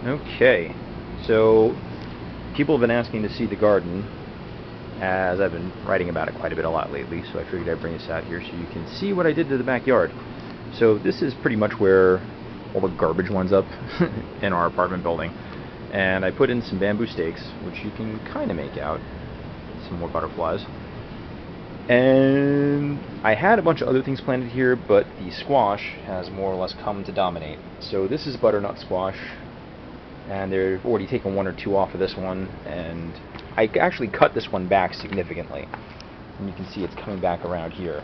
Okay, so people have been asking to see the garden, as I've been writing about it quite a bit a lot lately, so I figured I'd bring this out here so you can see what I did to the backyard. So this is pretty much where all the garbage winds up in our apartment building. And I put in some bamboo stakes, which you can kind of make out. Some more butterflies. And I had a bunch of other things planted here, but the squash has more or less come to dominate. So this is butternut squash, and they've already taken one or two off of this one, and I actually cut this one back significantly. And you can see it's coming back around here.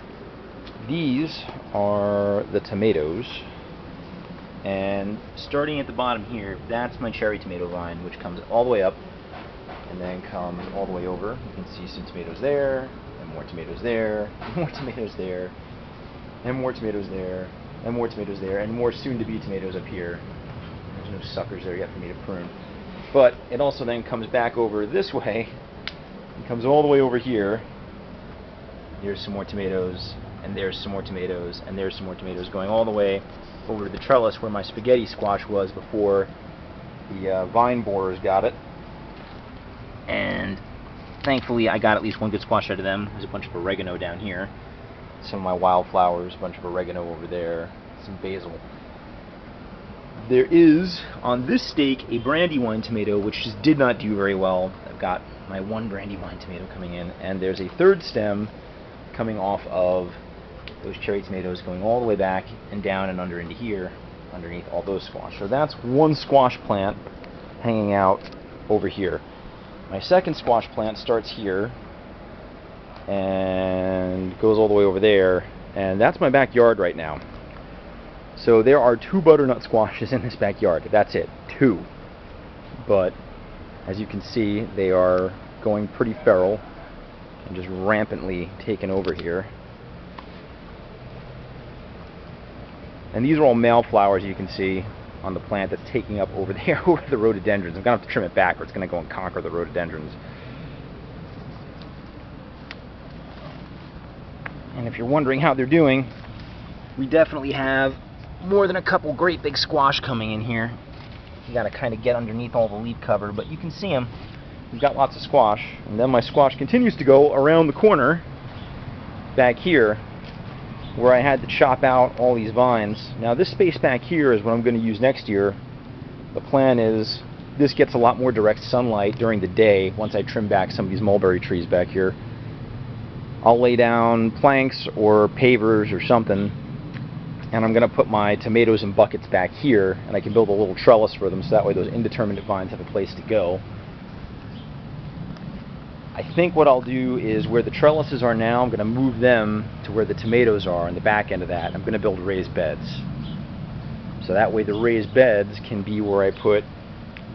These are the tomatoes, and starting at the bottom here, that's my cherry tomato vine, which comes all the way up and then comes all the way over. You can see some tomatoes there, and more tomatoes there, and more tomatoes there, and more tomatoes there, and more tomatoes there, and more soon-to-be tomatoes up here. There's no suckers there yet for me to prune. But it also then comes back over this way, and comes all the way over here. There's some more tomatoes, and there's some more tomatoes, and there's some more tomatoes, going all the way over to the trellis where my spaghetti squash was before the vine borers got it. And thankfully I got at least one good squash out of them. There's a bunch of oregano down here, some of my wildflowers, a bunch of oregano over there, some basil. There is, on this stake, a brandywine tomato, which just did not do very well. I've got my one brandywine tomato coming in, and there's a third stem coming off of those cherry tomatoes, going all the way back and down and under into here, underneath all those squash. So that's one squash plant hanging out over here. My second squash plant starts here and goes all the way over there, and that's my backyard right now. So there are two butternut squashes in this backyard. That's it, two. But as you can see, they are going pretty feral and just rampantly taken over here. And these are all male flowers, you can see on the plant that's taking up over there over the rhododendrons. I'm going to have to trim it back or it's going to go and conquer the rhododendrons. And if you're wondering how they're doing, we definitely have more than a couple great big squash coming in here. You got to kind of get underneath all the leaf cover, but you can see them. We've got lots of squash. And then my squash continues to go around the corner back here, where I had to chop out all these vines. Now this space back here is what I'm going to use next year. The plan is this gets a lot more direct sunlight during the day once I trim back some of these mulberry trees back here. I'll lay down planks or pavers or something, and I'm going to put my tomatoes in buckets back here, and I can build a little trellis for them so that way those indeterminate vines have a place to go. I think what I'll do is where the trellises are now, I'm going to move them to where the tomatoes are on the back end of that. I'm going to build raised beds. So that way the raised beds can be where I put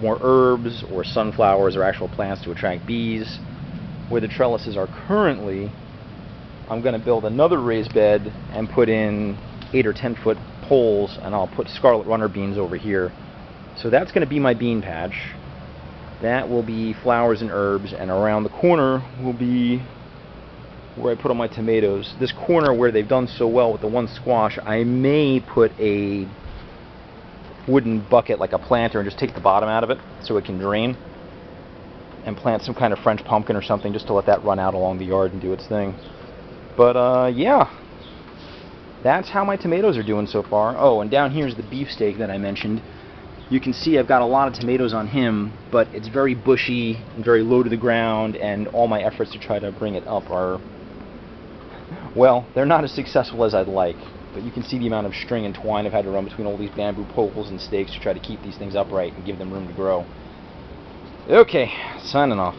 more herbs or sunflowers or actual plants to attract bees. Where the trellises are currently, I'm going to build another raised bed and put in 8 or 10 foot poles, and I'll put scarlet runner beans over here. So that's going to be my bean patch. That will be flowers and herbs, and around the corner will be where I put all my tomatoes. This corner where they've done so well with the one squash, I may put a wooden bucket like a planter and just take the bottom out of it so it can drain, and plant some kind of French pumpkin or something just to let that run out along the yard and do its thing. But yeah, that's how my tomatoes are doing so far. Oh, and down here's the beefsteak that I mentioned. You can see I've got a lot of tomatoes on him, but it's very bushy and very low to the ground, and all my efforts to try to bring it up are, well, they're not as successful as I'd like. But you can see the amount of string and twine I've had to run between all these bamboo poles and stakes to try to keep these things upright and give them room to grow. Okay, signing off.